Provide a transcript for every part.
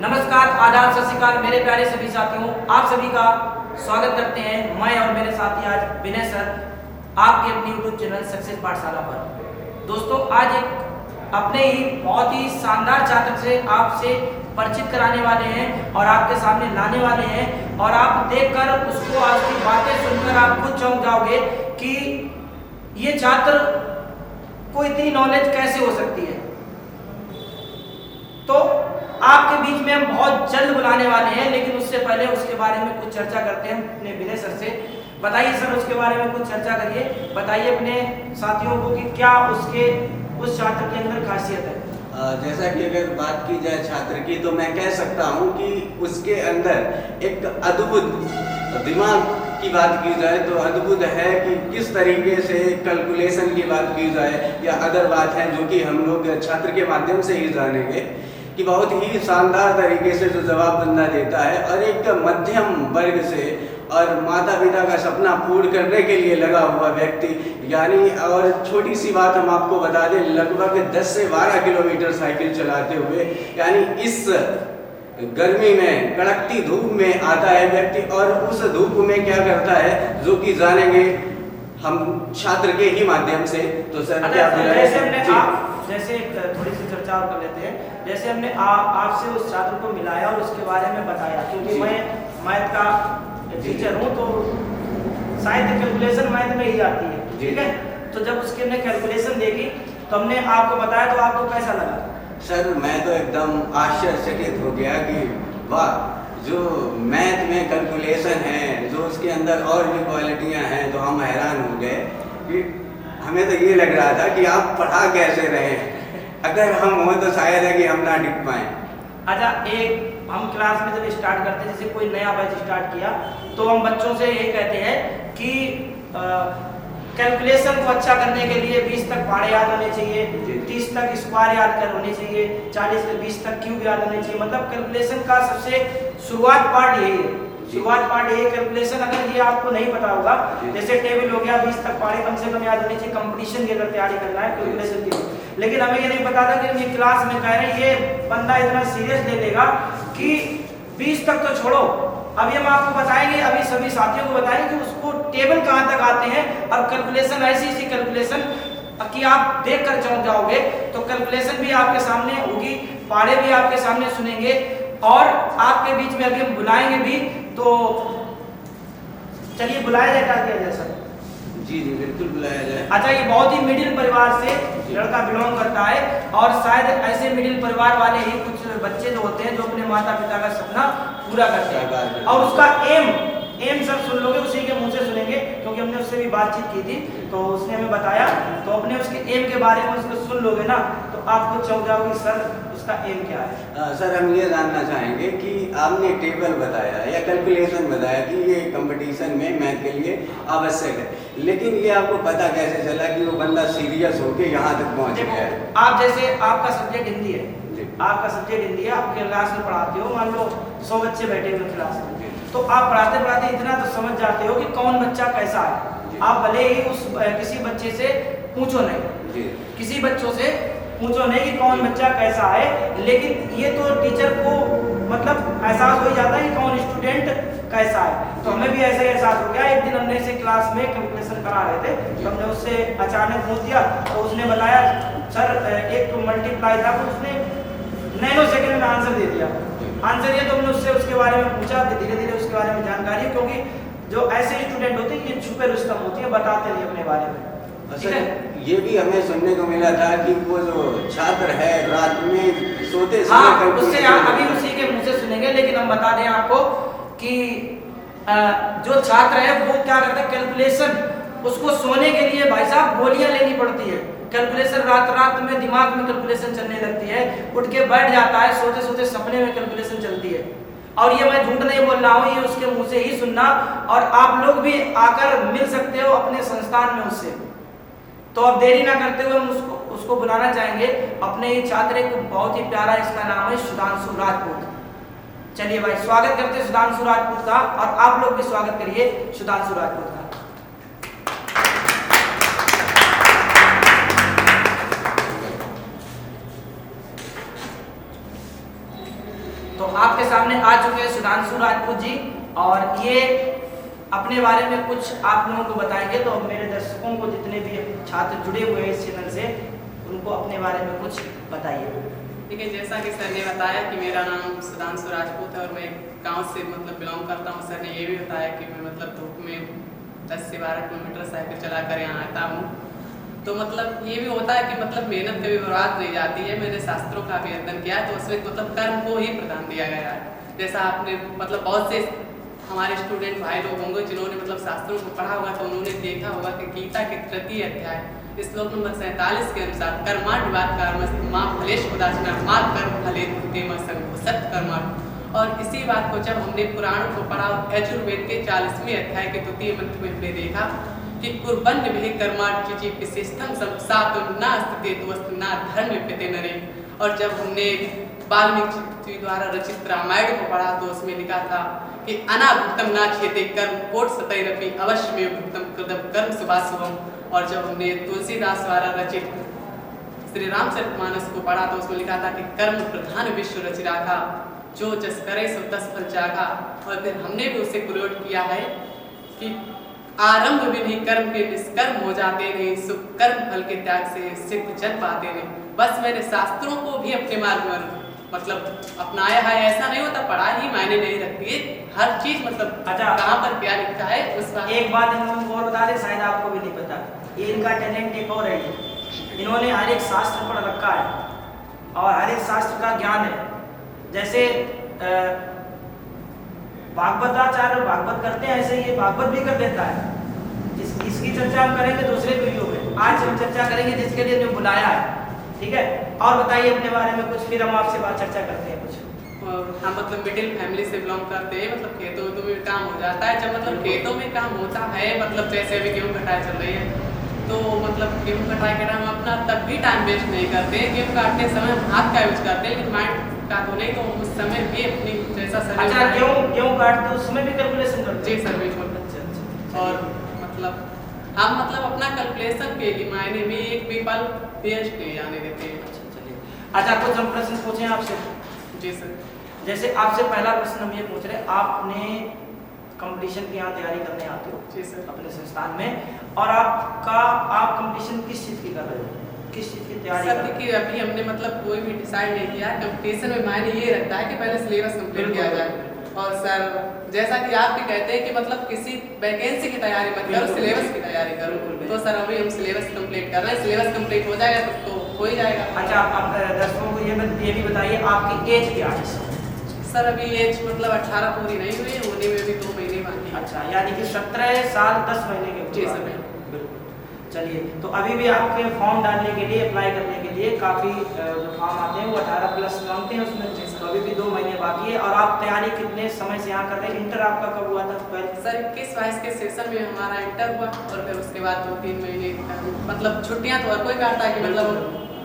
नमस्कार, आदाब, सत श्री अकाल मेरे प्यारे सभी साथियों, आप सभी का स्वागत करते हैं मैं और मेरे साथी आज विनय सर आपके अपने यूट्यूब चैनल सक्सेस पाठशाला पर। दोस्तों, आज एक अपने ही बहुत ही शानदार छात्र से आपसे परिचित कराने वाले हैं और आपके सामने लाने वाले हैं और आप देखकर उसको आज की बातें सुनकर आप खुद चौंक जाओगे कि ये छात्र को इतनी नॉलेज कैसे हो सकती है। तो आपके बीच में हम बहुत जल्द बुलाने वाले हैं, लेकिन उससे पहले उसके बारे में कुछ चर्चा करते हैं अपने विनय सर से। बताइए सर, उसके बारे में कुछ चर्चा करिए, बताइए अपने साथियों को कि क्या उस छात्र के अंदर खासियत है। जैसा कि अगर बात की जाए छात्र की, तो मैं कह सकता हूं कि उसके अंदर एक अद्भुत दिमाग की बात की जाए तो अद्भुत है कि किस तरीके से कैलकुलेशन की बात की जाए या अदर बात है जो कि हम लोग छात्र के माध्यम से ही जानेंगे कि बहुत ही शानदार तरीके से जो जवाब बंदा देता है और एक मध्यम वर्ग से और माता पिता का सपना पूर्ण करने के लिए लगा हुआ व्यक्ति, यानी और छोटी सी बात हम आपको बता दें, लगभग 10 से 12 किलोमीटर साइकिल चलाते हुए, यानी इस गर्मी में कड़कती धूप में आता है व्यक्ति और उस धूप में क्या करता है जो कि जानेंगे हम छात्र के ही माध्यम से। तो सर जैसे थोड़ी सी चर्चा और कर लेते हैं। जैसे हमने आपसे उस छात्र को मिलाया और उसके बारे में बताया, क्योंकि मैं मैथ का टीचर हूँ तो शायद कैलकुलेशन मैथ में ही आती है, ठीक है। तो जब उसकी हमने कैलकुलेशन देखी तो हमने आपको बताया, तो आपको कैसा लगा? सर मैं तो एकदम आश्चर्यचकित हो गया कि वाह, जो मैथ में कैलकुलेशन है, जो उसके अंदर और भी क्वालिटियाँ हैं, तो हम हैरान हो गए कि हमें तो ये लग रहा था कि आप पढ़ा कैसे रहे हैं, अगर हम हो तो शायद है कि हम ना टिक पाए। अच्छा, एक हम क्लास में जब स्टार्ट करते हैं, जैसे कोई नया बैच स्टार्ट किया तो हम बच्चों से यही कहते हैं कि कैलकुलेशन को अच्छा करने के लिए 20 तक पहाड़े याद होने चाहिए, 30 तक स्क्वायर याद कर होने चाहिए, 40 से 20 तक क्यूब याद होने चाहिए। मतलब कैलकुलेशन का सबसे शुरुआत पार्ट यही है, शुरुआत पार्ट यही कैलकुलेशन। अगर ये आपको नहीं पता होगा, जैसे टेबल हो गया, 20 तक पहाड़े कम से कम याद होने चाहिए कंपटीशन की अगर तैयारी करना है कैलकुलेशन की। लेकिन हमें ये नहीं पता था कि ये क्लास में कह रहे हैं ये बंदा इतना सीरियस ले लेगा कि 20 तक तो छोड़ो, अभी हम आपको बताएंगे, अभी सभी साथियों को बताएंगे कि उसको टेबल कहाँ तक आते हैं और कैलकुलेशन ऐसी कैलकुलेशन कि आप देख कर चौंक जाओगे। तो कैलकुलेशन भी आपके सामने होगी, पहाड़े भी आपके सामने सुनेंगे और आपके बीच में अभी हम बुलाएंगे भी। तो चलिए बुलाया जाए, क्या किया जाए सर? जी बिल्कुल बुलाया जाए। अच्छा, ये बहुत ही मिडिल परिवार से लड़का बिलोंग करता है और शायद ऐसे मिडिल परिवार वाले ही कुछ बच्चे जो होते हैं जो अपने माता पिता का सपना पूरा करते हैं। और उसका एम सर सुन लोगे, उसी के मुंह से सुनेंगे, क्योंकि हमने उससे भी बातचीत की थी तो उसने हमें बताया। तो अपने उसके एम के बारे में उसको सुन लोगे ना तो आप खुद चौंक जाओगे सर उसका एम क्या है। सर हम ये जानना चाहेंगे कि आपने टेबल बताया या कैलकुलेशन बताया कि ये कंपटीशन में मैथ के लिए आवश्यक है, लेकिन ये आपको पता कैसे चला कि वो बंदा सीरियस होके यहाँ तक पहुँच गया है? आप जैसे आपका सब्जेक्ट हिंदी है, आपका सब्जेक्ट हिंदी है, आप क्लास में पढ़ाते हो, मान लो 100 बच्चे बैठे हुए क्लास में, तो आप पढ़ाते पढ़ाते इतना तो समझ जाते हो कि कौन बच्चा कैसा है। आप भले ही उस किसी बच्चे से पूछो नहीं, किसी बच्चों से पूछो नहीं कि कौन बच्चा कैसा है, लेकिन ये तो टीचर को मतलब एहसास हो ही जाता है कि कौन स्टूडेंट कैसा है। तो हमें भी ऐसा ही एहसास हो गया। एक दिन हमने इसे क्लास में कैलकुलेशन करा रहे थे तो हमने उससे अचानक पूछ दिया तो उसने बताया सर एक मल्टीप्लाई था, तो उसने नैनो सेकंड में आंसर दे दिया। आंसर ये तो हमने उससे उसके बारे में पूछा, धीरे धीरे उसके बारे में जानकारी, क्योंकि जो ऐसे स्टूडेंट होते हैं ये छुपे रुस्तम होती है, बताते नहीं अपने बारे में। अच्छा, ये भी हमें सुनने को मिला था कि वो जो छात्र है रात में सोते समय उससे अभी उसी के मुंह से सुनेंगे, लेकिन हम बता दें आपको कि जो छात्र है वो क्या करता है, कैलकुलेशन उसको सोने के लिए भाई साहब गोलियां लेनी पड़ती है। कैलकुलेशन रात में दिमाग में कैलकुलेशन चलने लगती है, उठ के बैठ जाता है, सोते सोते सपने में कैलकुलेशन चलती है। और ये मैं झूठ नहीं बोल रहा हूँ, ये उसके मुंह से ही सुनना, और आप लोग भी आकर मिल सकते हो अपने संस्थान में उससे। तो अब देरी ना करते हुए हम उसको बुलाना चाहेंगे, अपने ही छात्र, एक बहुत ही प्यारा, इसका नाम है सुधांशु राजपूत। चलिए भाई, स्वागत करते हैं सुधांशु राजपूत का, और आप लोग भी स्वागत करिए सुधांशु राजपूत का। तो आपके सामने आ चुके हैं सुधांशु राजपूत जी, और ये अपने बारे में कुछ आप लोगों को बताएंगे। तो मेरे दर्शकों को, जितने भी छात्र जुड़े हुए हैं इस चैनल से, उनको अपने बारे में कुछ बताइए। ठीक है, जैसा कि सर ने बताया कि मेरा नाम सुधांशु राजपूत है और मैं गांव से मतलब बिलोंग करता हूं। सर ने ये भी बताया कि मैं मतलब धूप में 10 से 12 किलोमीटर साइकिल चलाकर यहाँ आता हूँ। तो मतलब ये भी होता है कि मतलब मेहनत कभी बर्बाद नहीं जाती है। मैंने शास्त्रों का भी अध्ययन किया है, तो उसमें मतलब कर्म को ही प्रधान दिया गया है। जैसा आपने मतलब बहुत से हमारे स्टूडेंट भाई लोग होंगे जिन्होंने मतलब शास्त्रों को पढ़ा होगा, तो उन्होंने देखा होगा कि गीता के 3 अध्याय श्लोक नंबर 47 के अनुसार कर्माढ्यवाद माँ फलेश उदासीना माँ कर्म फले सत्य कर्मा। और इसी बात को जब हमने पुराणों को पढ़ा, यजुर्वेद के 40वें अध्याय के 2 मंत्र में हमने देखा कि कुर्बन भी कर्माचिचि विशिष्टम संसातुं न अस्ति दोस्त न धर्म लिप्यते नरे। और जब हमने वाल्मीकि द्वारा रचित रामायण को पढ़ा, तो उसमें लिखा था कि अनाभुक्तम ना छेते कर्म कोट सतैरपि अवश्यमेव भुक्तम कृतम कर्म शुभाशुभम। और जब हमने तुलसीदास द्वारा रचित श्री रामचरितमानस को पढ़ा, तो उसमें लिखा था कि कर्म प्रधान विश्व रच राखा, जो जस करे सो तस फल चाखा। और फिर हमने भी उसे प्रयोग किया है कि आरंभ भी नहीं कर्म के निष्कर्म हो जाते नहीं, सुख कर्म फल के त्याग से सिद्ध जन पाते नहीं। बस मैंने शास्त्रों को भी अपने मार्ग में मतलब अपनाया है। ऐसा नहीं होता पढ़ा ही मायने नहीं रखती है, हर चीज मतलब अच्छा, कहाँ पर क्या लिखा है उस बात। एक बात इन लोगों को और बता दें, शायद आपको भी नहीं पता, ये इनका टैलेंट एक और है। इन्होंने हर एक शास्त्र पढ़ रखा है और हर एक शास्त्र का ज्ञान है। जैसे भागवताचार्य भागवत करते हैं, ऐसे ये भागवत भी कर देता है। इसकी चर्चा हम करेंगे दूसरे वीडियो में। आज हम चर्चा करेंगे जिसके लिए हमने बुलाया है, ठीक है। और बताइए अपने बारे में कुछ, फिर हम आपसे बात चर्चा करते हैं कुछ। हम मतलब मिडिल फैमिली से बिलोंग करते हैं। मतलब खेतों में काम हो जाता है। जब मतलब खेतों में काम होता है, मतलब जैसे अभी गेहूँ कटाई चल रही है, तो मतलब गेहूँ कटाई के टाइम अपना तब भी टाइम वेस्ट नहीं करते। गेहूँ काटते समय हाथ का यूज करते हैं, लेकिन माइंड का तो नहीं। तो उस समय भी अपनी जैसा सर अच्छा, गेहूँ काटते उसमें भी कैलकुलेशन करते हैं? जी सर, बिल्कुल। और मतलब हम मतलब अपना कैलकुलेशन के लिए मायने में एक भी पल वेस्ट नहीं जाने देते हैं। अच्छा, कुछ हम प्रश्न पूछें आपसे? जी सर। जैसे आपसे पहला प्रश्न हम ये पूछ रहे हैं, आपने कंपटीशन की यहाँ तैयारी करने आते हो? जी सर। अपने संस्थान में, और आप कंपटीशन किस चीज़ की कर रहे हो, किस चीज़ की तैयारी कर रहे हो? कि अभी हमने मतलब कोई भी डिसाइड नहीं किया। कंपटीशन में मायने ये रखता है कि पहले सिलेबस कंप्लीट किया जाए। और सर जैसा कि आप भी कहते हैं कि मतलब किसी वैकेंसी की तैयारी मत करो, सिलेबस की तैयारी करो। तो सर अभी हम सिलेबस कंप्लीट कर रहे हैं। सिलेबस कंप्लीट हो जाएगा तो हो ही जाएगा। अच्छा, आप दर्शकों को ये भी बताइए आपकी एज क्या है? सर अभी एज मतलब 18 पूरी नहीं हुई, होने में भी 2 महीने बाकी। अच्छा, यानी कि 17 साल 10 महीने के। जी सर, बिल्कुल। चलिए, तो अभी भी आपके फॉर्म डालने के लिए, अप्लाई करने के लिए काफ़ी जो फॉर्म आते हैं वो 18+ मांगते हैं उसमें। तो अभी भी 2 महीने बाकी है। और आप तैयारी कितने समय से यहाँ कर रहे हैं? इंटर आपका कब हुआ था? सर 21-22 के सेशन में हमारा इंटर हुआ, और फिर उसके बाद 2-3 महीने मतलब छुट्टियाँ तो हर कोई काटता है कि मतलब,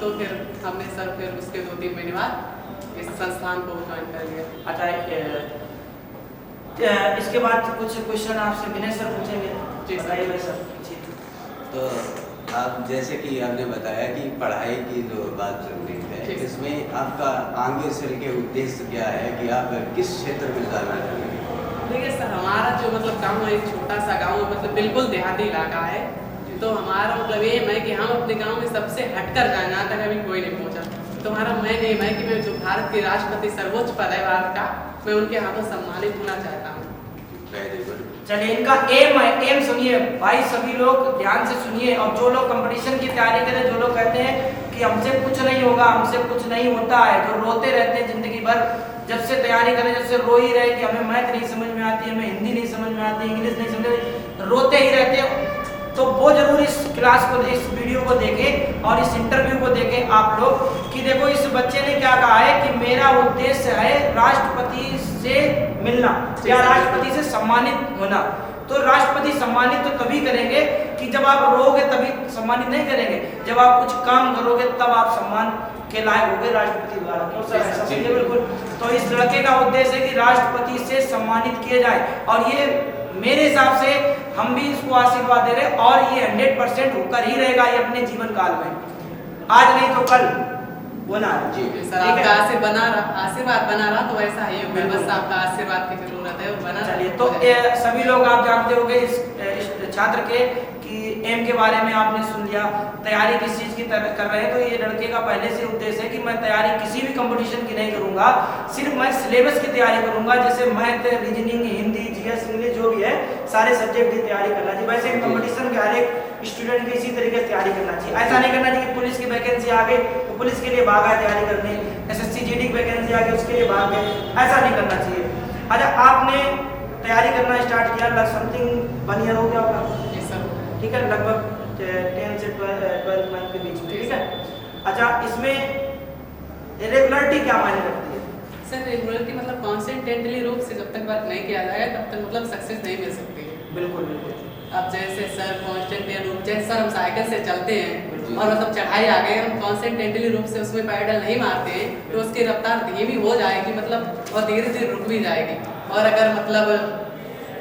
तो फिर हमने सर फिर उसके 2-3 महीने बाद इस संस्थान को ज्वाइन कर लिया। अच्छा, इसके बाद कुछ क्वेश्चन आपसे विनय सर पूछेंगे? जी बताइए सर। तो आप जैसे कि आपने बताया कि पढ़ाई की जो बात चल रही है, इसमें आपका आगे चल के उद्देश्य क्या है कि आप किस क्षेत्र में जाना चाहेंगे? देखिए सर, हमारा जो मतलब गांव है, एक छोटा सा गांव है, मतलब बिल्कुल देहाती इलाका है। तो हमारा मतलब ये है कि हम अपने गांव में सबसे हटकर जाए, जहाँ तक अभी कोई नहीं पहुँचा। तो हमारा मेन एम है कि मैं जो भारत के राष्ट्रपति सर्वोच्च पद है भारत का, मैं उनके हाथों सम्मानित होना चाहता हूँ। Very good. चलिए, इनका एम है, एम सुनिए भाई, सभी लोग ध्यान से सुनिए। और जो लोग कंपटीशन की तैयारी करें, जो लोग कहते हैं कि हमसे कुछ नहीं होगा, हमसे कुछ नहीं होता है, जो रोते रहते हैं जिंदगी भर, जब से तैयारी करें जब से रो ही रहे कि हमें मैथ नहीं समझ में आती, हमें हिंदी नहीं समझ में आती, इंग्लिश नहीं समझ, रोते ही रहते हैं, तो वो जरूर इस क्लास को, इस वीडियो को देखें और इस इंटरव्यू को देखें आप लोग, कि देखो इस बच्चे ने क्या कहा है कि मेरा उद्देश्य है राष्ट्रपति से मिलना या राष्ट्रपति से सम्मानित होना। तो राष्ट्रपति सम्मानित तो तभी करेंगे कि जब आप रोगे, तभी सम्मानित नहीं करेंगे, जब आप कुछ काम करोगे तब आप सम्मान के लायक होगे राष्ट्रपति द्वारा। क्यों सर, ऐसा सही है? बिल्कुल। तो इस लड़के का उद्देश्य है कि राष्ट्रपति से सम्मानित किया जाए, और ये मेरे हिसाब से हम भी इसको आशीर्वाद दे रहे हैं, और ये 100% होकर ही रहेगा ये अपने जीवन काल में, आज नहीं तो कल। वो ना आए। जी। सर ठीक है? आपका आशीर्वाद बना रहा तो वैसा ही होगा, बस आपका आशीर्वाद की जरूरत है, वो बना रहा। चलिए, तो सभी लोग आप जानते होंगे इस छात्र के कि एम के बारे में आपने सुन लिया, तैयारी किस चीज़ की कर रहे हैं। तो ये लड़के का पहले से उद्देश्य है कि मैं तैयारी किसी भी कंपटीशन की नहीं करूंगा, सिर्फ मैं सिलेबस की तैयारी करूंगा, जैसे math, reasoning, Hindi, GS, English जो भी है सारे सब्जेक्ट की तैयारी करना चाहिए। वैसे कंपटीशन के हर एक स्टूडेंट की इसी तरीके से तैयारी करना चाहिए। ऐसा नहीं करना चाहिए पुलिस की वैकेंसी आ गई तो पुलिस के लिए भागा तैयारी करने, SSC GD की वैकेंसी आ गई उसके लिए भाग गए, ऐसा नहीं करना चाहिए। अच्छा, आपने तैयारी करना स्टार्ट किया, लगभग समथिंग 1 ईयर हो गया होगा, जी सर। ठीक है, लगभग 10 से 12 मंथ के बीच में, ठीक है। अच्छा, इसमें रेगुलरिटी क्या मायने रखती है? सर रेगुलरिटी मतलब कॉन्सेंट्रेटली रूप से जब तक वर्क नहीं किया जाएगा तब तक मतलब सक्सेस नहीं मिल सकती है। बिल्कुल बिल्कुल। अब जैसे सर कॉन्स्टेंटली रूप, जैसे सर हम साइकिल से चलते हैं और मतलब चढ़ाई आ गई, हम कॉन्सेंट्रेटली रूप से उसमें पैडल नहीं मारते हैं तो उसकी रफ्तार धीमी हो जाएगी, मतलब और धीरे धीरे रुक भी जाएगी। और अगर मतलब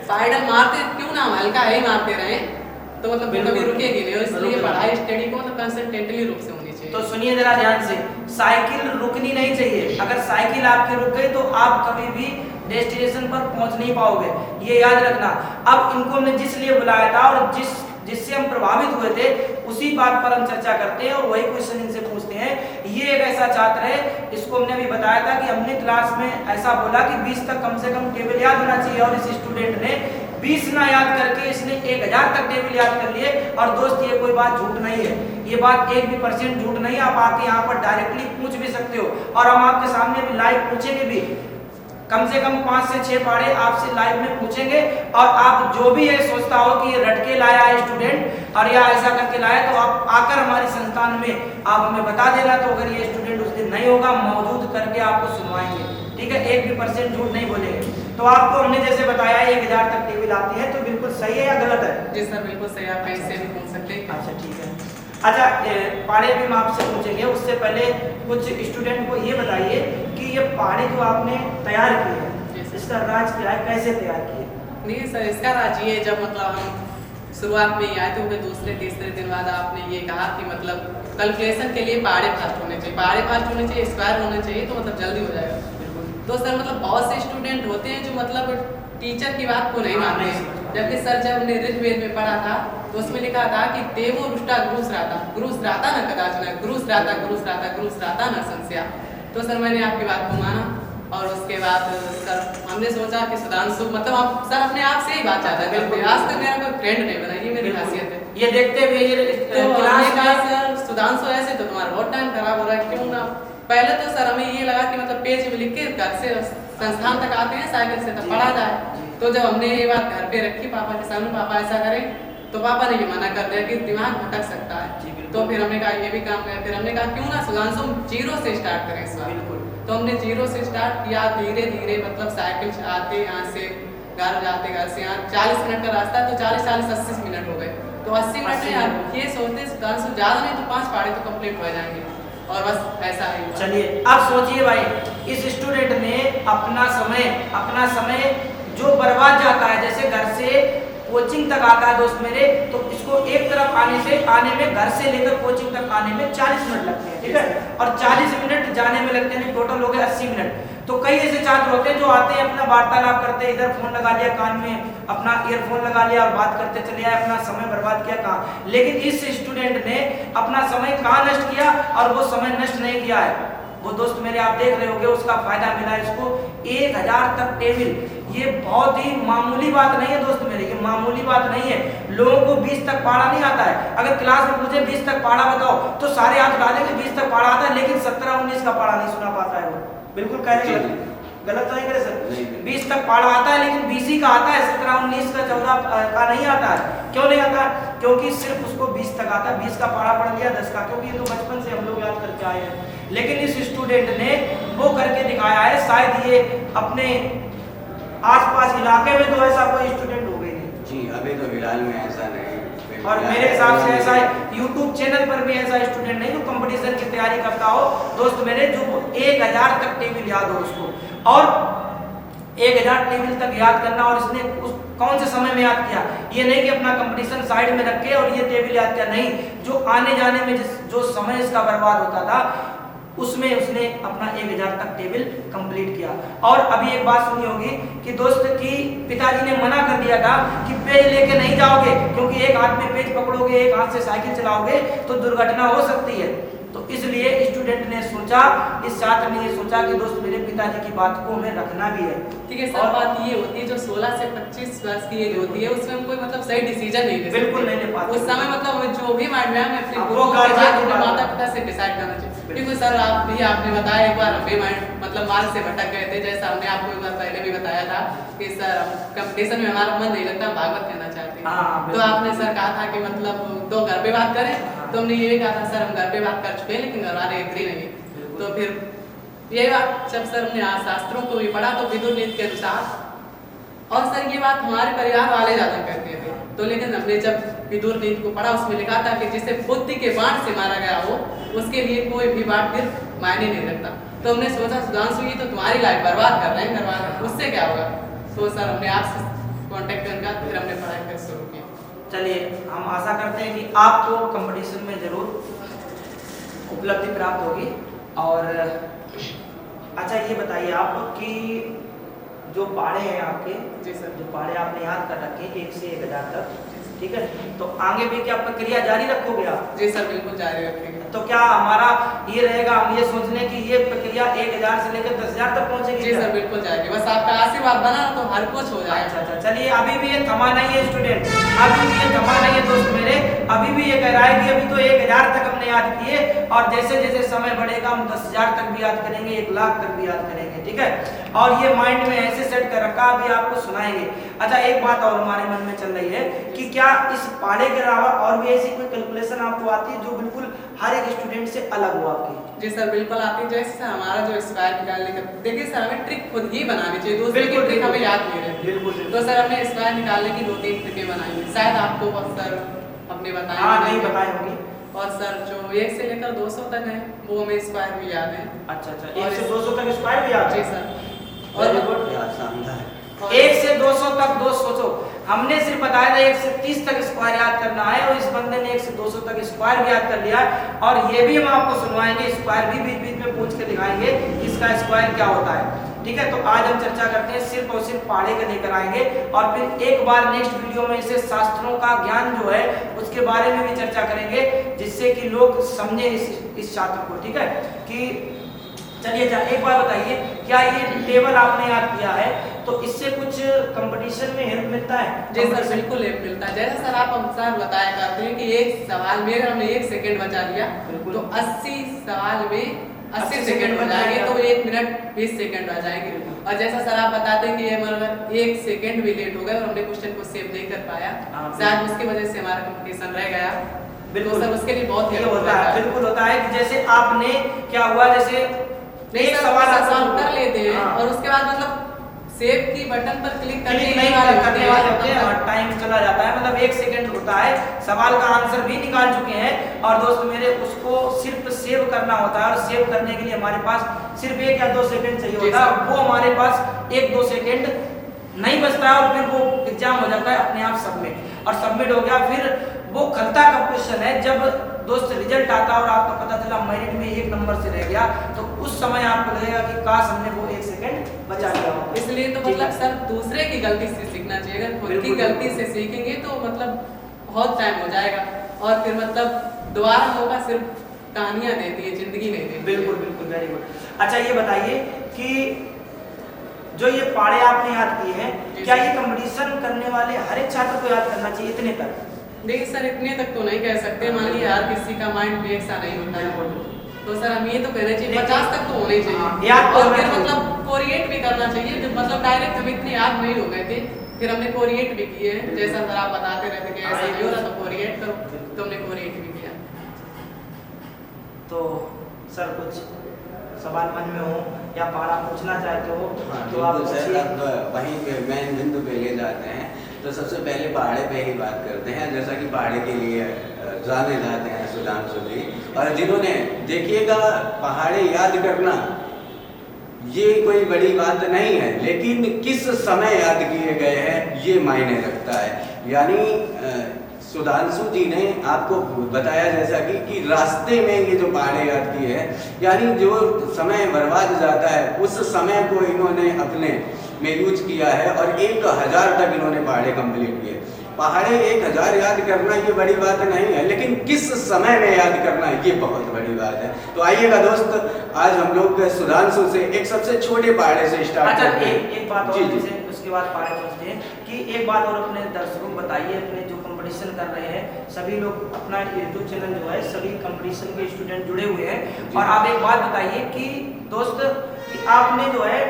पैडल मारते क्यों ना हम हल्का ही मारते रहें तो मतलब वो कभी रुकेगी नहीं, और इसलिए पढ़ाई स्टडी को मतलब कॉन्सेंट्रेटली रूप से होनी चाहिए। तो सुनिए जरा ध्यान से, साइकिल रुकनी नहीं चाहिए। अगर साइकिल आपकी रुक गई तो आप कभी भी डेस्टिनेशन पर पहुंच नहीं पाओगे, ये याद रखना। अब इनको हमने जिस लिए बुलाया था और जिससे हम प्रभावित हुए थे उसी बात पर हम चर्चा करते हैं और वही क्वेश्चन इनसे पूछते हैं। ये एक ऐसा छात्र है, इसको हमने अभी बताया था कि हमने क्लास में ऐसा बोला कि 20 तक कम से कम टेबल याद होना चाहिए, और इस स्टूडेंट ने 20 ना याद करके इसने 1000 तक टेबल याद कर लिए। और दोस्त ये कोई बात झूठ नहीं है, ये बात 1% झूठ नहीं है। आप आके यहाँ पर डायरेक्टली पूछ भी सकते हो और हम आपके सामने भी लाइव पूछेंगे भी, कम से कम 5 से 6 पारे आपसे लाइव में पूछेंगे। और आप जो भी ये सोचता हो कि ये रट के लाया है स्टूडेंट और या ऐसा करके लाया, तो आप आकर हमारे संस्थान में आप हमें बता देना। तो अगर ये स्टूडेंट उस दिन नहीं होगा, मौजूद करके आपको सुनवाएंगे, ठीक है, 1% झूठ नहीं बोलेंगे। तो आपको हमने जैसे बताया 1000 तक टेबल आती है, तो बिल्कुल सही है या गलत है? जी सर बिल्कुल सही, आप कहीं से भी पूछ सकते हैं। अच्छा ठीक है। अच्छा, पहाड़े भी हम आपसे पूछेंगे, उससे पहले कुछ स्टूडेंट को ये बताइए कि ये पहाड़े जो आपने तैयार किए हैं इसका राज क्या है, कैसे तैयार किए? नहीं सर, इसका राज ये जब मतलब हम शुरुआत में ही आए थे, फिर दूसरे तीसरे दिन बाद आपने ये कहा कि मतलब कैलकुलेशन के लिए पहाड़े फास्ट होने चाहिए, पहाड़े फास्ट होने चाहिए, स्क्वायर होने चाहिए, तो मतलब जल्दी हो जाएगा। तो सर मतलब बहुत से स्टूडेंट होते हैं जो मतलब टीचर की बात को नहीं मानते हैं। जबकि सर जब हमने ऋग्वेद में पढ़ा था तो उसमें लिखा था कि देवो रुष्टा गुरुस राता न कदाचन, गुरुस राता न संशया। तो सर मैंने आपकी बात को माना और उसके बाद सर हमने सोचा कि सुधांशु मतलब आप सर अपने आप से ही बात चाहता है, आज तक मेरा कोई फ्रेंड नहीं बना, ये मेरी खासियत है। ये देखते हुए ये तो हमने कहा सर सुधांशु ऐसे तो तुम्हारा बहुत टाइम खराब हो रहा है, क्यों ना पहले तो सर हमें ये लगा कि मतलब पेज में लिख के घर से संस्थान तक आते हैं साइकिल से तब पढ़ा जाए। तो जब हमने ये बात घर पे रखी पापा के सामने, पापा ऐसा करें, तो पापा ने ये मना कर दिया कि दिमाग भटक सकता है। तो फिर हमने कहा ये भी काम है, फिर हमने कहा क्यों ना सुधांशु 0 से स्टार्ट करें इस बार। तो हमने 0 से स्टार्ट किया, धीरे धीरे मतलब साइकिल से आते यहाँ से घर जाते, घर से यहाँ 40 मिनट का रास्ता है, तो 40-80 मिनट हो गए। तो 80 मिनट में आप ये सोचते सुधांशु ज़्यादा नहीं तो 5 पहाड़े तो कंप्लीट हो जाएंगे, और बस ऐसा ही। चलिए अब सोचिए भाई, इस स्टूडेंट ने अपना समय जो बर्बाद जाता है, जैसे घर से कोचिंग तक आता है दोस्त मेरे, तो इसको एक तरफ आने में घर से लेकर कोचिंग तक आने में 40 मिनट लगते हैं, ठीक है, और 40 मिनट जाने में लगते हैं, टोटल हो गए 80 मिनट। तो कई ऐसे छात्र होते हैं जो आते हैं, अपना वार्तालाप करते हैं, इधर फोन लगा लिया कान में, अपना ईयरफोन लगा लिया और बात करते चले आए, अपना समय बर्बाद किया कहाँ। लेकिन इस स्टूडेंट ने अपना समय कहाँ नष्ट किया, और वो समय नष्ट नहीं किया है, वो दोस्त मेरे आप देख रहे होंगे, उसका फायदा मिला इसको 1000 तक टेबल। ये बहुत ही मामूली बात नहीं है दोस्त मेरे, ये मामूली बात नहीं है। लोगों को 20 तक पढ़ा नहीं आता है। अगर क्लास में पूछे 20 तक पढ़ा बताओ तो सारे हाथ उठा देंगे 20 तक पढ़ा आता है, लेकिन 17-19 का पढ़ा नहीं सुना पाता है वो। बिल्कुल कह रहे हैं, गलत तो नहीं करे सर? 20 तक पढ़ा आता है लेकिन 20 ही का आता है, 17-19 का 14 का नहीं आता है। क्यों नहीं आता? क्योंकि सिर्फ उसको 20 तक आता है, 20 का पढ़ा पढ़ लिया 10 का, क्योंकि ये तो बचपन से हम लोग याद करके आए हैं। लेकिन इस स्टूडेंट ने वो करके दिखाया है, शायद ये अपने आसपास इलाके में तो ऐसा कोई स्टूडेंट हो गई नहीं। जी अभी तो फिलहाल में ऐसा नहीं, और मेरे हिसाब से ऐसा यूट्यूब चैनल पर भी ऐसा स्टूडेंट नहीं जो कंपटीशन की तैयारी करता हो दोस्त मेरे, जो 1000 तक टेबल याद हो उसको, और 1000 टेबल तक याद करना, और इसने उस कौन से समय में याद किया, ये नहीं कि अपना कंपटीशन साइड में रख के और ये टेबल याद किया, नहीं, जो आने जाने में जो समय इसका बर्बाद होता था, उसमें उसने अपना 1000 तक टेबल कंप्लीट किया। और अभी एक बात सुनी होगी कि दोस्त की पिताजी ने मना कर दिया था कि पेज लेके नहीं जाओगे, क्योंकि एक हाथ में पेज पकड़ोगे, एक हाथ से साइकिल चलाओगे तो दुर्घटना हो सकती है। तो इसलिए स्टूडेंट ने सोचा, इस छात्र ने ये सोचा कि दोस्त मेरे पिताजी की बात को हमें रखना भी है। ठीक है सर, बात ये होती है जो 16 से 25 वर्ष की एज होती है उसमें हम कोई मतलब सही डिसीजन नहीं ले सकते। बिल्कुल नहीं ले पाते। उस समय मतलब जो भी माइंड में हमें अपने अब गुरुओं वो के साथ गार्जियन अपने की माता बात पिता से डिसाइड करना चाहिए। क्योंकि सर आपने बताया एक बार हम भी माइंड मतलब मार्ग से भटक गए थे, जैसा हमने आपको एक बार पहले भी बताया था कि सर कंपटीशन में हमारा मन नहीं लगता, भागवत कहना चाहते हैं। हाँ, तो आपने सर कहा था कि मतलब तो घर पे बात करें, तो हमने ये भी कहा था सर हम घर पे बात कर चुके हैं लेकिन घर वाले एग्री नहीं। तो फिर यही बात जब सर हमने शास्त्रों को भी पढ़ा तो विदुर नीति के अनुसार, और सर ये बात हमारे परिवार वाले ज्यादा कहते थे, तो लेकिन हमने जब विदुर नीति को पढ़ा उसमें लिखा था कि जिसे बुद्धि के बाण से मारा गया हो उसके लिए कोई भी बात फिर मायने नहीं रखता। तो हमने सोचा सुधांशु ये तो तुम्हारी लाइफ बर्बाद कर रहे हैं घर वाले, उससे क्या होगा। तो सर हमने आपसे कांटेक्ट करके फिर हमने पढ़ाई फिर शुरू की। चलिए हम आशा करते हैं कि आपको कंपटीशन में जरूर उपलब्धि प्राप्त होगी। और अच्छा ये बताइए आप कि जो पाड़े हैं आपके, जी सर, जो पाड़े आपने याद कर रखे 1 से 1000 तक, ठीक है, तो आगे भी क्या प्रक्रिया जारी रखोगे आप? जी सर बिल्कुल जारी रखेंगे। तो क्या हमारा ये रहेगा, हम ये सोचने की ये प्रक्रिया 1000 से लेकर 10000 तक पहुंचेगी? जी सर बिल्कुल जाएगी, बस आपका आशीर्वाद बना तो हर कुछ हो जाएगा। अच्छा, चलिए अभी भी ये थमा नहीं है स्टूडेंट, अभी भी ये थमा नहीं है दोस्त मेरे, अभी भी ये कह रहा है कि अभी तो 1000 तक हमने याद किए और जैसे जैसे समय बढ़ेगा हम 10000 तक भी याद करेंगे, 1 लाख तक भी याद करेंगे, ठीक है। और ये माइंड में ऐसे सेट कर रखा, अभी आपको सुनाएंगे। अच्छा एक बात और हमारे मन में चल रही है कि क्या इस पाड़े के अलावा और भी ऐसी कोई कैलकुलेशन आपको आती है जो बिल्कुल हर एक स्टूडेंट से अलग हो आपकी? जी सर बिल्कुल आती है। जैसे सर हमारा जो स्क्वायर निकालने का, देखिए सर हमें ट्रिक खुद ही बनानी चाहिए, दूसरे की ट्रिक हमें याद नहीं रहती। बिल्कुल। तो सर हमने स्क्वायर निकालने की 2-3 ट्रिकें बनाई हैं, शायद आपको सर अपने बताया हाँ नहीं बताई होंगी। और सर जो 1 से लेकर 200 तक है वो हमें स्क्वायर भी याद है। अच्छा, 1 से 200 तक स्क्वायर भी याद है? जी सर। और शानदार। 1 से 200 तक दोस्त सोचो, हमने सिर्फ बताया था 1 से 30 तक स्क्वायर याद करना है और इस बंदे ने 1 से 200 तक स्क्वायर भी याद कर लिया है। और ये भी हम आपको सुनवाएंगे, स्क्वायर भी बीच बीच में पूछ के दिखाएंगे कि इसका स्क्वायर क्या होता है, ठीक है। तो आज हम चर्चा करते हैं सिर्फ और सिर्फ पहाड़े का लेकर आएंगे और फिर एक बार नेक्स्ट वीडियो में इसे शास्त्रों का ज्ञान जो है उसके बारे में भी चर्चा करेंगे, जिससे कि लोग समझे इस छात्र को, ठीक है। कि चलिए एक बार बताइए, क्या ये टेबल आपने याद किया है तो इससे कुछ कंपटीशन में हेल्प मिलता है? जी सर बिल्कुल हेल्प मिलता है। जैसा सर आप अनुसार बताया करते हैं कि एक सवाल में अगर हमने 1 सेकंड बचा लिया तो 80 सवाल में 80 सेकंड हो जाएंगे, तो 1 मिनट 20 सेकंड आ जाएंगे। और जैसा सर आप बताते हैं कि अगर 1 सेकंड भी लेट हो गए और हमने क्वेश्चन को सेव नहीं कर पाया, शायद उसकी वजह से हमारा कंपटीशन रह गया। बिल्कुल सर, उसके लिए बहुत हेल्प होता है। बिल्कुल होता है कि जैसे आपने क्या हुआ, जैसे एक सवाल कर लेते हैं और उसके बाद मतलब सेव की बटन पर क्लिक करने करने वाले होते हैं और टाइम चला जाता है, मतलब 1 सेकंड होता है, सवाल का आंसर भी निकाल चुके हैं और दोस्त मेरे उसको सिर्फ सेव करना होता है और सेव करने के लिए हमारे पास सिर्फ 1 या 2 सेकंड चाहिए होता है। वो हमारे पास 1-2 सेकंड नहीं बचता है और फिर वो एग्जाम हो जाता है अपने आप सबमिट, और सबमिट हो गया फिर वो खलता का क्वेश्चन है। जब दोस्त रिजल्ट आता और आपको पता चला मेरिट में 1 नंबर से रह गया तो उस समय आपको लगेगा कि काश हमने वो 1 सेकंड बचा लिया हो। इसलिए तो मतलब सर दूसरे की गलती से सीखना चाहिए, अगर खुद की गलती से सीखेंगे तो मतलब बहुत टाइम हो जाएगा और फिर मतलब दोबारा मौका सिर्फ कहानियां देती है, जिंदगी नहीं देती। बिल्कुल बिल्कुल, वेरी गुड। अच्छा ये बताइए कि जो ये पाड़े आपने याद किए हैं, क्या ये कंपटीशन करने वाले हर एक छात्र को याद करना चाहिए इतने तक? देखिए सर इतने तक तो नहीं कह सकते, मान लीजिए हर किसी का माइंड भी एक सा नहीं होता है, तो सर हम ये तो कहना चाहिए 50 तक तो होने चाहिए याद और फिर मतलब कोरिएट भी करना चाहिए। मतलब डायरेक्ट हम इतने याद नहीं हो गए थे, फिर हमने कोरिएट भी किए हैं, जैसा सर आप बताते रहते कि ऐसा नहीं हो रहा तो कोरिएट करो, तो हमने कोरिएट भी किया। तो सर कुछ सवाल मन में हो या पारा पूछना चाहते हो तो आप सर अब वहीं पे मेन बिंदु पे ले जाते हैं। तो सबसे पहले पहाड़े पे ही बात करते हैं, जैसा कि पहाड़े के लिए जाने जाते हैं सुधांशु जी, और जिन्होंने देखिएगा पहाड़े याद करना ये कोई बड़ी बात नहीं है, लेकिन किस समय याद किए गए हैं ये मायने रखता है। यानी सुधांशु जी ने आपको बताया जैसा कि रास्ते में ये जो पहाड़े याद की है, यानी जो समय बर्बाद जाता है उस समय को इन्होंने अपने में यूज किया है और 1000 तक इन्होंने पहाड़े कंप्लीट किए। पहाड़े 1000 याद करना ये बड़ी बात नहीं है, लेकिन किस समय में याद करना ये बहुत बड़ी बात है। तो आइएगा दोस्त, आज हम लोग सुधांशु से एक सबसे छोटे पहाड़े से स्टार्ट करते हैं। एक बात और जैसे उसके बाद पहाड़े पहुंचते हैं कि एक बात और अपने दर्शकों को बताइए, अपने जो कंपटीशन कर रहे हैं सभी लोग, अपना यूट्यूब चैनल जो है सभी कंपटीशन के स्टूडेंट जुड़े हुए हैं, और आप एक बात बताइए कि दोस्त कि आपने जो है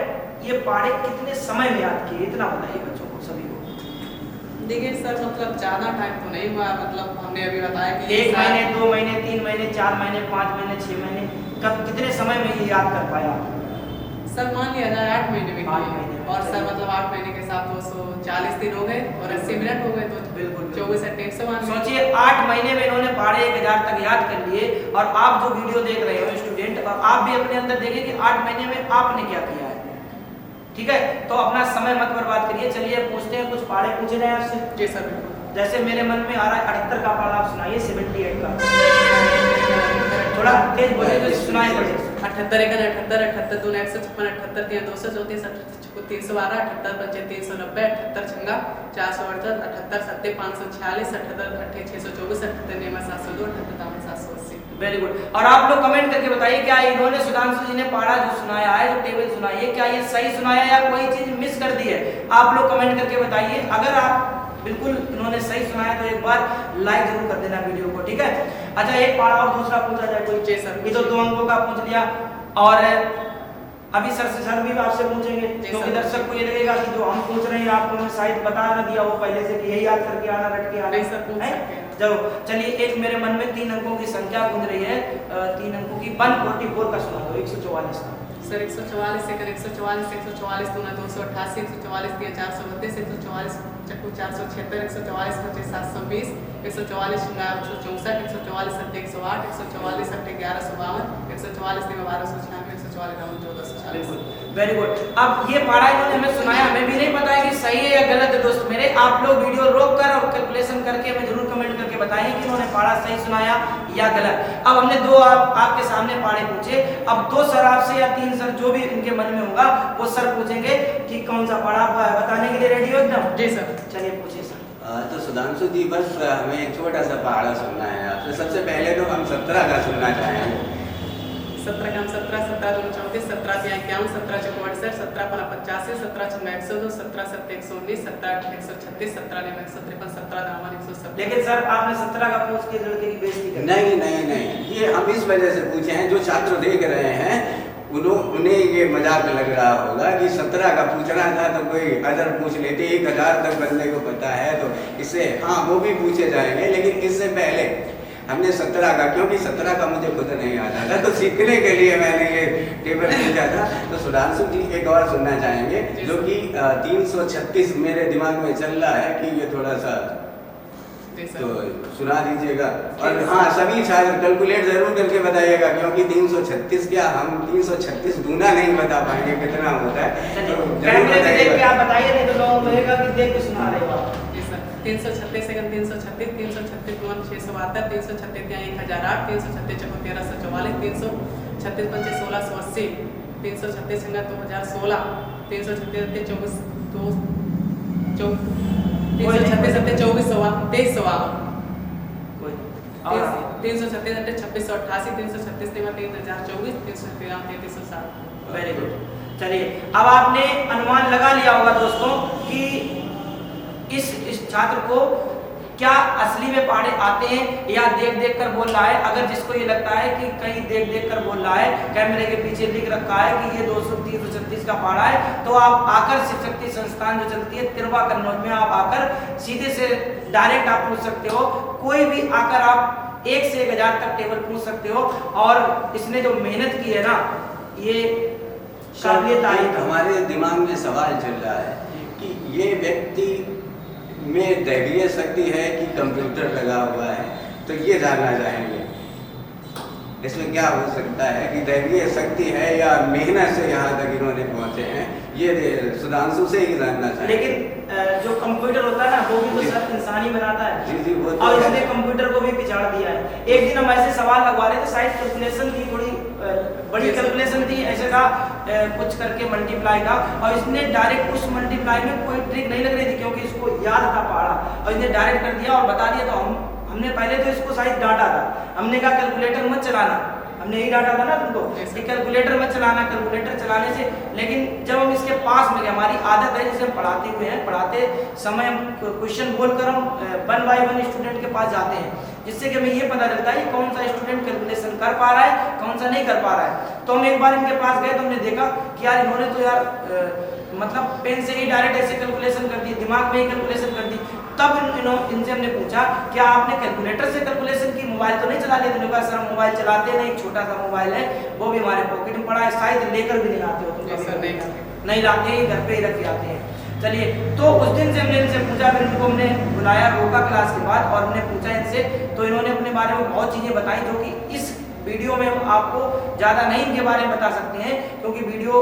ये पहाड़े कितने समय में याद किए, इतना बताइए बच्चों को सभी को। देखिए सर, मतलब ज़्यादा टाइम तो नहीं हुआ, मतलब हमने अभी बताया कि 1 महीने, 2 महीने, 3 महीने, 4 महीने, 5 महीने, 6 महीने, कब कितने समय में ये याद कर पाया? सर मान लिया जाए 8 महीने में 8 महीने में। और सर मतलब 8 महीने के साथ 240 दिन हो गए और 80 मिनट हो गए, तो बिल्कुल 24 8 192। सोचिए 8 महीने में इन्होंने पहाड़े 1000 तक याद कर लिए, और आप जो वीडियो देख रहे हो स्टूडेंट, और आप भी अपने अंदर देखिए कि 8 महीने में आपने क्या किया है। ठीक है, तो अपना समय मत बर्बाद करिए। चलिए पूछते हैं, कुछ पहाड़े पूछे जाए आपसे। जी सर बिल्कुल। जैसे मेरे मन में आ रहा है 78 का पहाड़ा, आप सुनाइए 78 का, थोड़ा तेज बोलिए तो सुनाई पड़े। 78 1 78 78 2 156 78 3 234 312 78 5 390 78 छंगा 468 78 7 546 78 8 624 78 9 702 78 780। Very good. और आप लोग कमेंट करके बताइए क्या इन्होंने सुधांशु जी ने पहाड़ा जो सुनाया है, जो टेबल सुनाई है, क्या ये सही सुनाया या कोई चीज मिस कर दी है? आप लोग कमेंट करके बताइए। अगर आप बिल्कुल इन्होंने सही सुनाया तो एक बार लाइक जरूर कर देना वीडियो को, ठीक है। अच्छा, एक पहाड़ा और दूसरा पूछा जाए कोई? जी सर। ये तो 2 अंकों का पूछ लिया, और अभी सर भी आपसे पूछेंगे, क्योंकि दर्शक को ये लगेगा कि जो हम पूछ रहे हैं आपको मैं शायद बता ना दिया वो पहले से कि यही याद करके आना, रट के आना। नहीं सर, पूछ सकते हैं। चलो चलिए, एक मेरे मन में 3 अंकों की संख्या गूंज रही है, 3 अंकों की 144 का सुना दो, 144 का। सर 144 सेकंड 144 144 दूना 288 144 3 432 144 चक्कू 476 144 25 720 144 164 144 7 108 144 8 1152 144 3 1296 144 1440। Very good. अब ये पहाड़ा इन्होंने हमें सुनाया, हमें भी नहीं पता है कि सही है या गलत है दोस्त मेरे। आप लोग वीडियो रोक कर और कैलकुलेशन करके हमें जरूर कमेंट करके बताइए कि इन्होंने पहाड़ा सही सुनाया या गलत। अब हमने 2 आपके सामने पहाड़े पूछे, अब 2 सर आपसे या 3 सर जो भी इनके मन में होगा वो सर पूछेंगे कि कौन सा पहाड़ा बताने के लिए रेडी हो एकदम? जी सर। चलिए पूछिए सर। तो सुधांशु जी, बस हमें एक छोटा सा पहाड़ा सुनना है आपसे। सबसे पहले तो हम 17 का सुनना चाहेंगे। 17 का 17 17 2 34 17 3 51 17 4 68 17 5 85 17 6 102 17 7 119 17 8 136 17 9 153 17 9 170। लेकिन सर आपने 17 का पूछ के लड़के की बेइज्जती कर दी। नहीं, ये हम इस वजह से पूछे हैं, जो छात्र देख रहे हैं उन्हें ये मजाक लग रहा होगा कि 17 का पूछना था तो कोई अदर पूछ लेते। 1000 तक बंदे को पता है तो इससे हाँ वो भी पूछे जाएंगे, लेकिन इससे पहले हमने 17 का, क्योंकि 17 का मुझे खुद नहीं आता था तो सीखने के लिए मैंने ये टेबल पूछा था। तो सुधांशु जी एक और सुनना चाहेंगे, जो कि 336 मेरे दिमाग में चल रहा है कि ये थोड़ा सा तो सुना दीजिएगा। और हाँ, सभी छात्र कैलकुलेट जरूर करके बताइएगा, क्योंकि 336 क्या हम 336 दूना नहीं बता पाएंगे कितना होता है। तो कैमरे में देख के आप बताइए, नहीं तो लोगों को लगेगा कि देख के सुना रहे हो आप। 336 सेकंड 336 336 2 672 336 1008 336 चको 1344 336 5 1680 336 छंगा 2016 336 24 2 336 24 23 336 2688 336 3024 337 3360। Very good. चलिए, अब आपने अनुमान लगा लिया होगा दोस्तों कि इस छात्र को क्या असली में पहाड़े आते हैं या देख देख कर बोल रहा है। अगर जिसको ये लगता है कि कहीं देख देख कर बोल रहा है, कैमरे के पीछे लिख रखा है कि ये 236 का पहाड़ा है, तो आप आकर शिव शक्ति संस्थान जो चलती है तिरवा कन्नौज में, आप आकर सीधे से डायरेक्ट आप पूछ सकते हो। कोई भी आकर आप 1 से 1000 तक टेबल पूछ सकते हो। और इसने जो मेहनत की है ना, ये काबिलियत आई। हमारे दिमाग में सवाल चल रहा है कि ये व्यक्ति में दैवीय शक्ति है कि कंप्यूटर लगा हुआ है, तो ये जानना चाहेंगे। इसमें क्या हो सकता है कि दैवीय शक्ति है या मेहनत से यहाँ तक इन्होंने पहुँचे हैं, ये सुधांशु से ही जानना चाहिए। लेकिन जो कंप्यूटर होता है ना, वो भी तो सब इंसान ही बनाता है। जी जी, वो तो और इसने कंप्यूटर को भी पिछाड़ दिया है। एक दिन हम ऐसे सवाल लगवा रहे थे, शायद कैलकुलेशन की थोड़ी बड़ी कैलकुलेशन थी, ऐसे था कुछ करके मल्टीप्लाई का, और इसने डायरेक्ट उस मल्टीप्लाई में कोई ट्रिक नहीं लग रही थी क्योंकि इसको याद था पहाड़ा, और इसने डायरेक्ट कर दिया और बता दिया। तो हमने पहले तो इसको शायद डांटा था, हमने कहा कैलकुलेटर मत चलाना, हमने यही डांटा था ना तुमको कि कैलकुलेटर मत चलाना, कैलकुलेटर चलाने से। लेकिन जब हम इसके पास में गए, हमारी आदत है जिसे हम पढ़ाते हुए हैं, पढ़ाते समय हम क्वेश्चन बोलकर हम 1 by 1 स्टूडेंट के पास जाते हैं, जिससे कि हमें ये पता चलता है कि कौन सा स्टूडेंट कैलकुलेशन कर पा रहा है, कौन सा नहीं कर पा रहा है। तो हम एक बार इनके पास गए तो हमने देखा कि यार इन्होंने तो यार मतलब पेन से ही डायरेक्ट ऐसे कैलकुलेशन कर दी, दिमाग में ही कैलकुलेशन कर दी। तब इनसे हमने पूछा क्या आपने कैलकुलेटर से कैलकुलेशन की, मोबाइल तो नहीं चला लिया? तो कहा सर हम मोबाइल चलाते नहीं, एक छोटा सा मोबाइल है, वो भी हमारे पॉकेट में पड़ा है, शायद लेकर भी नहीं आते हो तुम? नहीं लाते हैं, घर पे ही रख के आते हैं। चलिए, तो उस दिन से हमने इनसे पूछा, फिर इनको हमने बुलाया रोका क्लास के बाद और हमने पूछा इनसे, तो इन्होंने अपने बारे में बहुत चीज़ें बताई जो कि इस वीडियो में हम आपको ज़्यादा नहीं इनके बारे में बता सकते हैं, क्योंकि वीडियो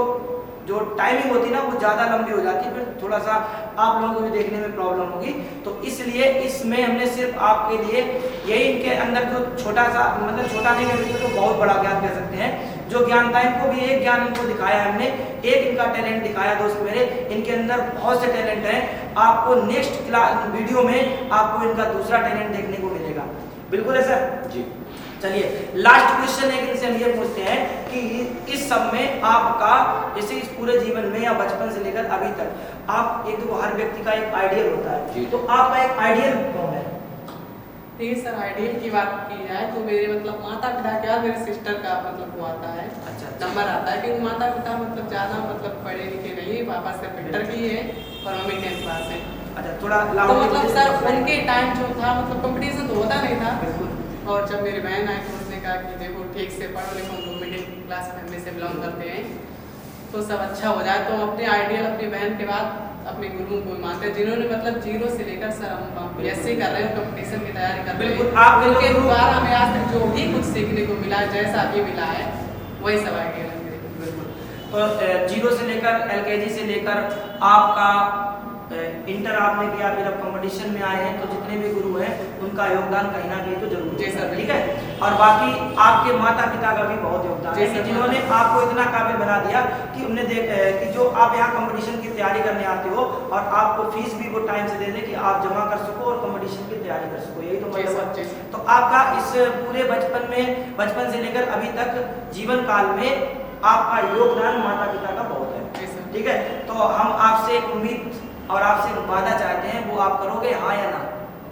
जो टाइमिंग होती है ना वो ज़्यादा लंबी हो जाती है, फिर थोड़ा सा आप लोगों को भी देखने में प्रॉब्लम होगी। तो इसलिए इसमें हमने सिर्फ आपके लिए यही इनके अंदर जो छोटा सा, मतलब छोटा नहीं कह सकते तो बहुत बड़ा ज्ञान कह सकते हैं, जो ज्ञान था इनको भी एक ज्ञान इनको दिखाया हमने, एक इनका टैलेंट दिखाया दोस्त मेरे। इनके अंदर बहुत से टैलेंट हैं, आपको नेक्स्ट क्लास वीडियो में आपको इनका दूसरा टैलेंट देखने को मिलेगा। बिल्कुल है सर जी। चलिए, लास्ट क्वेश्चन एक इनसे हम ये पूछते हैं कि इस सब में आपका, जैसे इस पूरे जीवन में या बचपन से लेकर अभी तक, आप एक तो हर व्यक्ति का एक आइडियल होता है, तो आपका एक आइडियल कौन है? देखिए सर, आइडियल की बात की जाए तो मेरे मतलब माता पिता के बाद मेरी सिस्टर का मतलब वो आता है, नंबर आता है, क्योंकि माता पिता मतलब ज़्यादा मतलब पढ़े लिखे नहीं है, पापा से इंटर की है और मम्मी 10th पास है। अच्छा, थोड़ा तो मतलब सर उनके टाइम जो था मतलब कंपटीशन तो होता नहीं था, और जब मेरी बहन आई तो उसने कहा कि देखो ठीक से पढ़ो लिखो, हम लोग मिडिल क्लास फैमिली से बिलोंग करते हैं, तो सब अच्छा हो जाए। तो अपने आइडियल अपनी बहन के बाद अपने गुरुओं को मानते हैं, जिन्होंने मतलब 0 से लेकर सर हम BSc कर रहे हैं, कंपटीशन की तैयारी कर रहे हैं, आपके द्वारा हमें आज तक जो भी कुछ सीखने को मिला, जैसा भी मिला है वही सब आइडियल है मेरे। तो 0 से लेकर LKG से लेकर आपका इंटर आपने किया, फिर अब कंपटीशन में आए हैं, तो जितने भी गुरु हैं उनका योगदान कहीं ना कहीं तो जरूर है, ठीक है। और बाकी आपके माता पिता का भी बहुत योगदान है, जिन्होंने आपको इतना काबिल बना दिया कि उन्हें कि जो आप यहाँ कंपटीशन की तैयारी करने आते हो और आपको फीस भी वो टाइम से दे दे कि आप जमा कर सको और कंपटीशन की तैयारी कर सको, यही तो मतलब है। तो आपका इस पूरे बचपन में, बचपन से लेकर अभी तक जीवन काल में आपका योगदान माता पिता का बहुत है, ठीक है। तो हम आपसे एक उम्मीद और आपसे वादा चाहते हैं, वो आप करोगे हाँ या ना?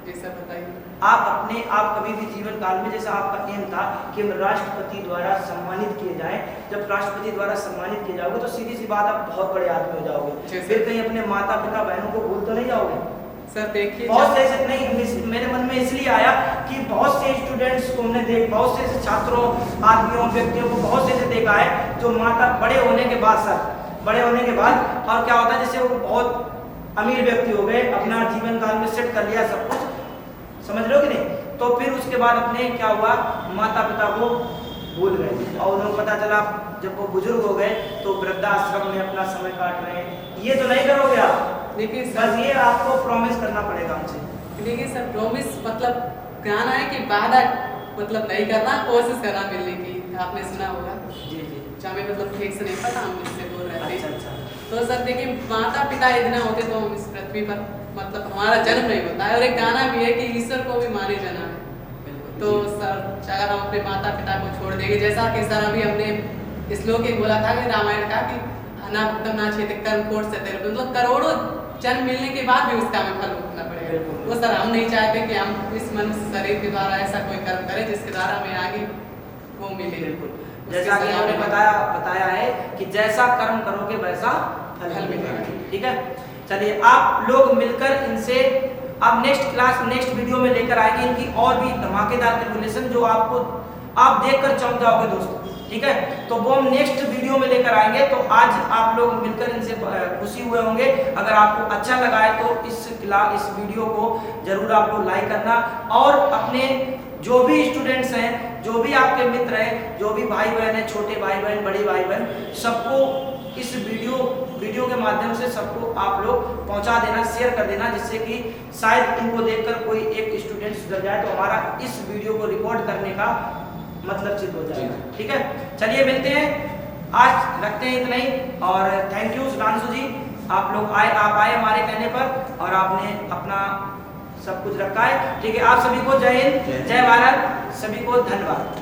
जी सर, बताइए। आप कभी भी जीवन काल में, जैसा आपका एम था कि हम राष्ट्रपति द्वारा सम्मानित किए जाएं, जब राष्ट्रपति द्वारा सम्मानित किए जाओगे तो सीधी सी बात आप बहुत बड़े आदमी हो जाओगे, फिर कहीं अपने माता पिता बहनों को भूल तो नहीं जाओगे? सर देखिए, बहुत से ऐसे नहीं, मेरे मन में इसलिए आया कि बहुत से स्टूडेंट्स को हमने बहुत से छात्रों, आदमियों, व्यक्तियों को बहुत से देखा है जो माता बड़े होने के बाद, सर बड़े होने के बाद और क्या होता है, जैसे वो बहुत अमीर व्यक्ति हो गए, अपना जीवन काल में सेट कर लिया सब कुछ, समझ लो कि नहीं, तो फिर उसके बाद अपने क्या हुआ, माता पिता को भूल गए और उन्हें पता चला जब वो बुजुर्ग हो गए तो वृद्धाश्रम में अपना समय काट रहे हैं। ये तो नहीं करोगे आप? देखिए बस ये आपको प्रॉमिस करना पड़ेगा हमसे। देखिए सर, प्रॉमिस मतलब कहना है कि वादा मतलब नहीं करना, कोशिश करना मिलने की। आपने सुना होगा जी जी, हमें मतलब ठीक से नहीं पता, हम इससे बोल रहे थे। अच्छा। तो सर देखिए, माता पिता इतना होते तो हम इस पृथ्वी पर मतलब हमारा जन्म नहीं होता है, और एक गाना भी है कि ईश्वर को भी माने जाना है। तो सर अगर हम अपने माता पिता को छोड़ देंगे, जैसा कि सर अभी हमने श्लोक एक बोला था कि रामायण का कि ना भुक्तम ना क्षेत्र कर्म कोट से तेरे, मतलब करोड़ों जन्म मिलने के बाद भी उसका हमें फल भुगतना पड़ेगा। तो सर हम नहीं चाहते कि हम इस मनुष्य शरीर के द्वारा ऐसा कोई कर्म करें जिसके द्वारा हमें आगे वो मिले। बिल्कुल, जैसा कि आपने बताया है कि जैसा कर्म करोगे वैसा फल मिलेगा, ठीक है। चलिए, आप लोग मिलकर इनसे आप नेक्स्ट क्लास, नेक्स्ट वीडियो में लेकर आएंगे इनकी और भी धमाकेदार कैलकुलेशन जो आपको आप देखकर चौंक जाओगे दोस्तों, ठीक है। तो वो हम नेक्स्ट वीडियो में लेकर आएंगे। तो आज आप लोग मिलकर इनसे खुशी हुए होंगे। अगर आपको अच्छा लगा है तो इस वीडियो को जरूर आप लोग लाइक करना और अपने जो भी स्टूडेंट्स हैं जो भी आपके मित्र हैं, जो भी भाई बहन है, छोटे भाई बहन, बड़े भाई बहन, सबको इस वीडियो के माध्यम से सबको आप लोग पहुंचा देना, शेयर कर देना, जिससे कि शायद इनको देखकर कोई एक स्टूडेंट सुधर जाए, तो हमारा इस वीडियो को रिकॉर्ड करने का मतलब सिद्ध हो जाएगा। ठीक है, चलिए मिलते हैं, आज रखते हैं इतना ही। और थैंक यू सुधांशु जी, आप आए हमारे कहने पर और आपने अपना सब कुछ रखा है। ठीक है, आप सभी को जय हिंद, जय भारत, सभी को धन्यवाद।